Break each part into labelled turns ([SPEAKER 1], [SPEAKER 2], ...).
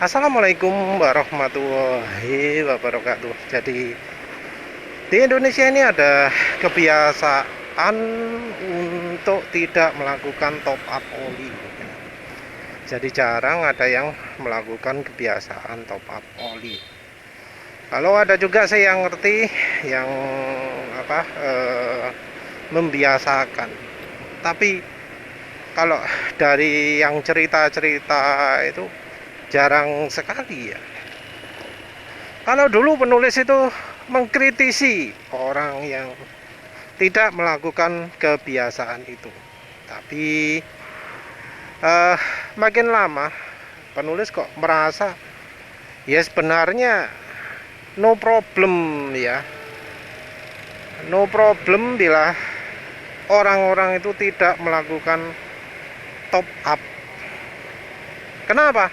[SPEAKER 1] Assalamualaikum warahmatullahi wabarakatuh. Jadi di Indonesia ini ada kebiasaan untuk tidak melakukan top up oli. Jadi jarang ada yang melakukan kebiasaan top up oli. Kalau ada juga saya yang ngerti yang membiasakan. Tapi kalau dari yang cerita-cerita itu jarang sekali ya. Kalau dulu penulis itu mengkritisi orang yang tidak melakukan kebiasaan itu. Tapi makin lama penulis kok merasa ya sebenarnya no problem ya. No problem bila orang-orang itu tidak melakukan top up. Kenapa?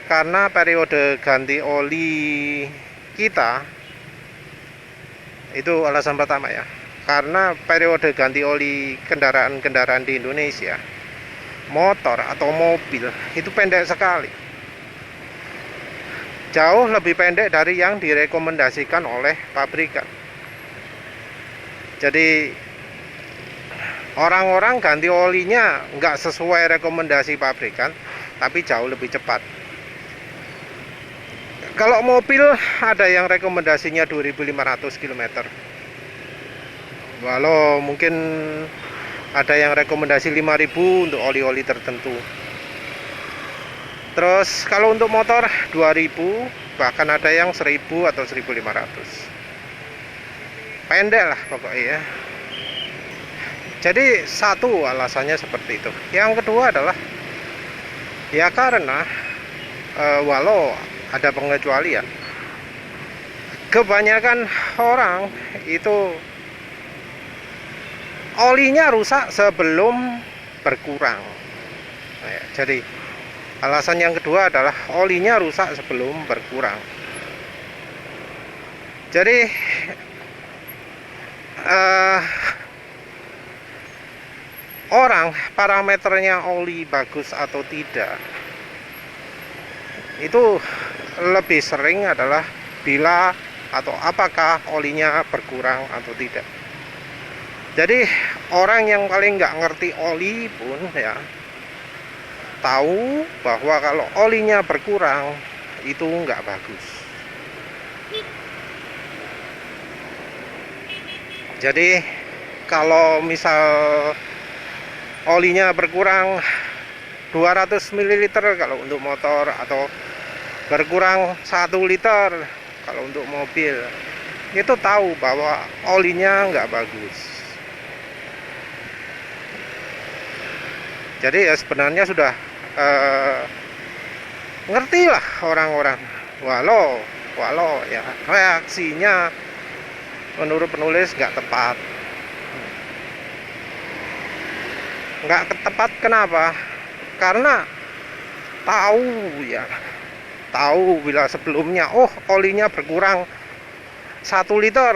[SPEAKER 1] Karena periode ganti oli kita itu alasan pertama ya. Karena periode ganti oli kendaraan-kendaraan di Indonesia, motor atau mobil itu pendek sekali. Jauh lebih pendek dari yang direkomendasikan oleh pabrikan. Jadi orang-orang ganti olinya nggak sesuai rekomendasi pabrikan, tapi jauh lebih cepat. Kalau mobil ada yang rekomendasinya 2.500 km. Walau mungkin ada yang rekomendasi 5.000 untuk oli-oli tertentu. Terus kalau untuk motor 2.000, bahkan ada yang 1.000 atau 1.500. Pendek lah pokoknya ya. Jadi satu alasannya seperti itu. Yang kedua adalah ya karena walau ada pengecualian, kebanyakan orang itu olinya rusak sebelum berkurang. Nah, ya, jadi alasan yang kedua adalah olinya rusak sebelum berkurang. Jadi orang parameternya oli bagus atau tidak itu lebih sering adalah bila atau apakah olinya berkurang atau tidak. Jadi orang yang paling nggak ngerti oli pun ya tahu bahwa kalau olinya berkurang itu nggak bagus. Jadi kalau misal olinya berkurang 200 ml kalau untuk motor atau berkurang 1 liter kalau untuk mobil, itu tahu bahwa olinya nggak bagus. Jadi ya sebenarnya sudah ngerti lah orang-orang, walau ya reaksinya menurut penulis nggak tepat. Nggak tepat kenapa? Karena tahu bila sebelumnya olinya berkurang 1 liter,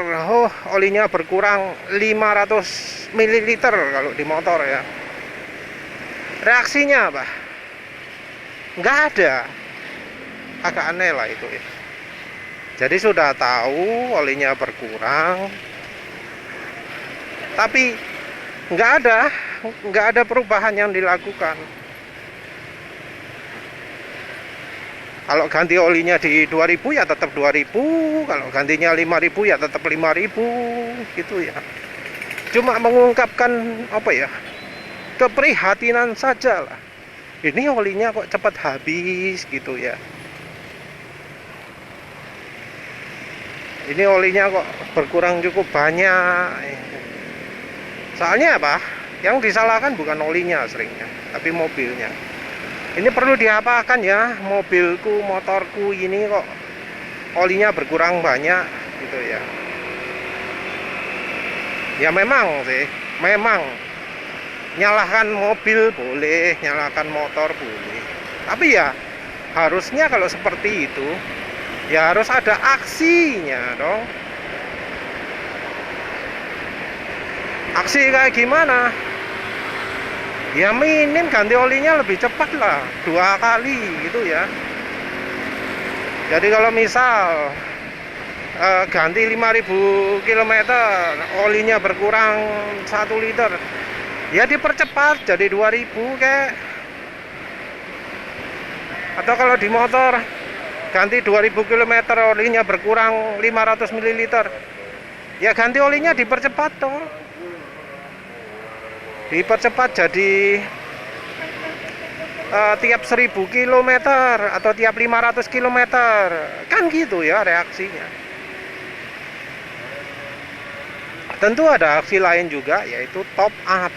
[SPEAKER 1] olinya berkurang 500 ml kalau di motor ya. Reaksinya apa? Nggak ada. Agak aneh lah itu ya. Jadi sudah tahu olinya berkurang, tapi nggak ada perubahan yang dilakukan. Kalau ganti olinya di 2.000 ya tetap 2.000, kalau gantinya 5.000 ya tetap 5.000 gitu ya. Cuma mengungkapkan keprihatinan saja lah. Ini olinya kok cepat habis gitu ya. Ini olinya kok berkurang cukup banyak. Soalnya apa? Yang disalahkan bukan olinya seringnya, tapi mobilnya. Ini perlu diapakan ya, mobilku, motorku ini kok olinya berkurang banyak gitu ya. Ya memang sih, memang nyalahkan mobil boleh, nyalahkan motor boleh. Tapi ya harusnya kalau seperti itu ya harus ada aksinya dong. Aksi kayak gimana? Ya minim ganti olinya lebih cepat lah, 2 kali gitu ya. Jadi kalau misal ganti 5.000 km, olinya berkurang 1 liter, ya dipercepat jadi 2.000 kayak. Atau kalau di motor ganti 2.000 km, olinya berkurang 500 ml, ya ganti olinya dipercepat toh. Dipercepat jadi tiap 1.000 km atau tiap 500 km, kan gitu ya reaksinya. Tentu ada aksi lain juga, yaitu top up.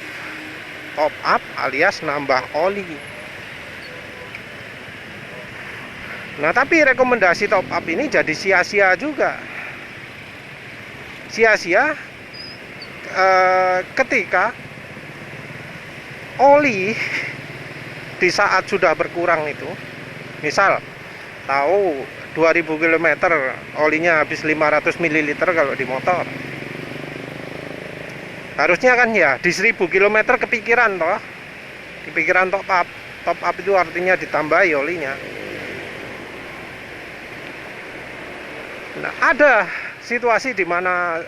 [SPEAKER 1] Top up alias nambah oli. Nah, tapi rekomendasi top up ini jadi sia-sia juga. Sia-sia ketika oli di saat sudah berkurang itu, misal tahu 2.000 km olinya habis 500 ml kalau di motor, harusnya kan ya di 1.000 km kepikiran toh, kepikiran top up. Top up itu artinya ditambahi olinya. Nah, ada situasi di mana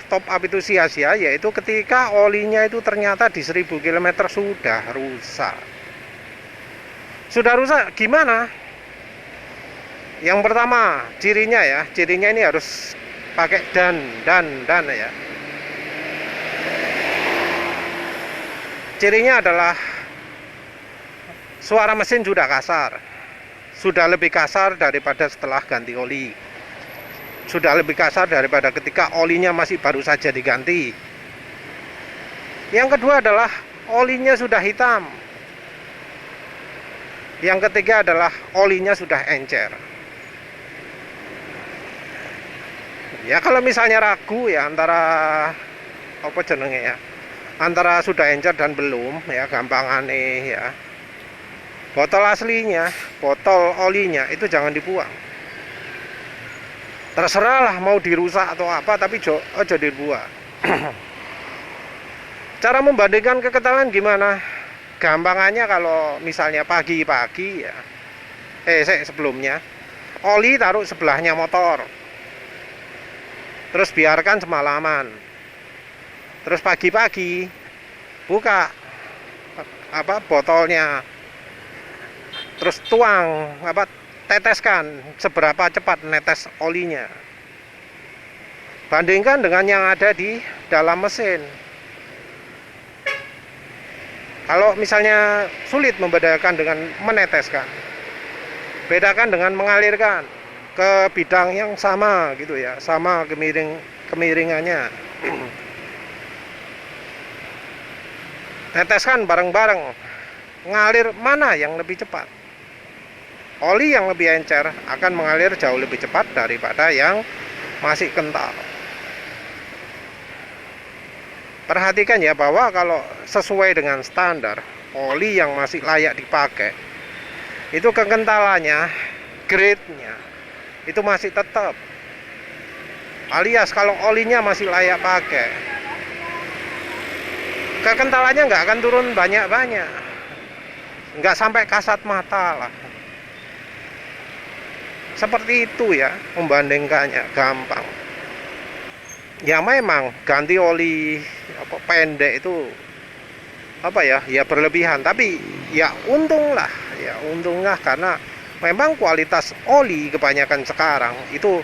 [SPEAKER 1] top up itu sia-sia, yaitu ketika olinya itu ternyata di 1.000 km sudah rusak. Sudah rusak gimana? Yang pertama, cirinya ya, cirinya ini harus pakai dan ya. Cirinya adalah suara mesin sudah kasar. Sudah lebih kasar daripada setelah ganti oli. Sudah lebih kasar daripada ketika olinya masih baru saja diganti. Yang kedua adalah olinya sudah hitam. Yang ketiga adalah olinya sudah encer. Ya kalau misalnya ragu ya antara apa jenenge ya, antara sudah encer dan belum ya, gampang aneh ya. Botol aslinya, botol olinya itu jangan dibuang. Terserah lah mau dirusak atau apa, tapi ojo dibuang. Cara membandingkan kekentalan gimana? Gampangannya kalau misalnya pagi-pagi ya, sebelumnya oli taruh sebelahnya motor, terus biarkan semalaman. Terus pagi-pagi buka botolnya, terus tuang teteskan seberapa cepat netes olinya. Bandingkan dengan yang ada di dalam mesin. Kalau misalnya sulit membedakan dengan meneteskan, bedakan dengan mengalirkan ke bidang yang sama gitu ya, sama kemiringannya. Teteskan bareng-bareng, ngalir mana yang lebih cepat. Oli yang lebih encer akan mengalir jauh lebih cepat daripada yang masih kental. Perhatikan ya bahwa kalau sesuai dengan standar, oli yang masih layak dipakai, itu kekentalannya, grade-nya, itu masih tetap. Alias kalau olinya masih layak pakai, kekentalannya nggak akan turun banyak-banyak. Nggak sampai kasat mata lah. Seperti itu ya membandingkannya, gampang. Ya memang ganti oli pendek itu ya berlebihan, tapi ya untunglah karena memang kualitas oli kebanyakan sekarang itu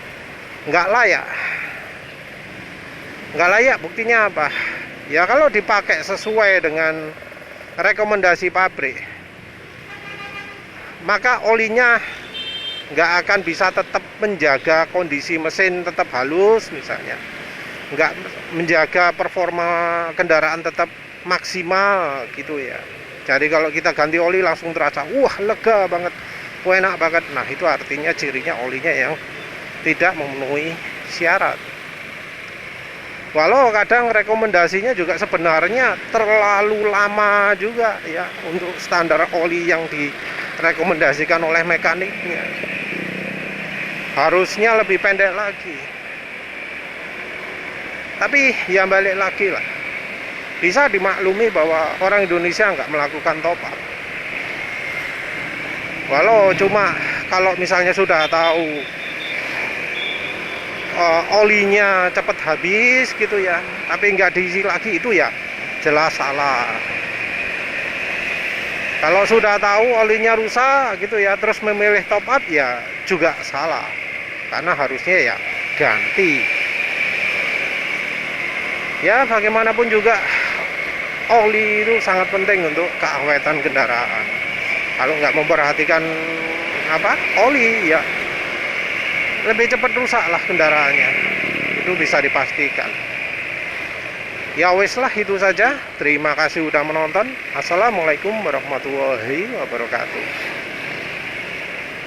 [SPEAKER 1] nggak layak. Buktinya apa? Ya kalau dipakai sesuai dengan rekomendasi pabrik, maka olinya nggak akan bisa tetap menjaga kondisi mesin tetap halus misalnya, nggak menjaga performa kendaraan tetap maksimal gitu ya. Jadi kalau kita ganti oli langsung terasa wah lega banget, enak banget. Nah itu artinya cirinya olinya yang tidak memenuhi syarat. Walau kadang rekomendasinya juga sebenarnya terlalu lama juga ya untuk standar oli yang direkomendasikan oleh mekaniknya. Harusnya lebih pendek lagi. Tapi ya balik lagi lah, bisa dimaklumi bahwa orang Indonesia nggak melakukan top up. Walau cuma kalau misalnya sudah tahu olinya cepat habis gitu ya, tapi nggak diisi lagi, itu ya jelas salah. Kalau sudah tahu olinya rusak gitu ya, terus memilih top up ya juga salah, karena harusnya ya ganti. Ya bagaimanapun juga oli itu sangat penting untuk keawetan kendaraan. Kalau nggak memperhatikan oli ya lebih cepat rusak lah kendaraannya, itu bisa dipastikan. Ya wes lah, itu saja. Terima kasih udah menonton. Assalamualaikum warahmatullahi wabarakatuh.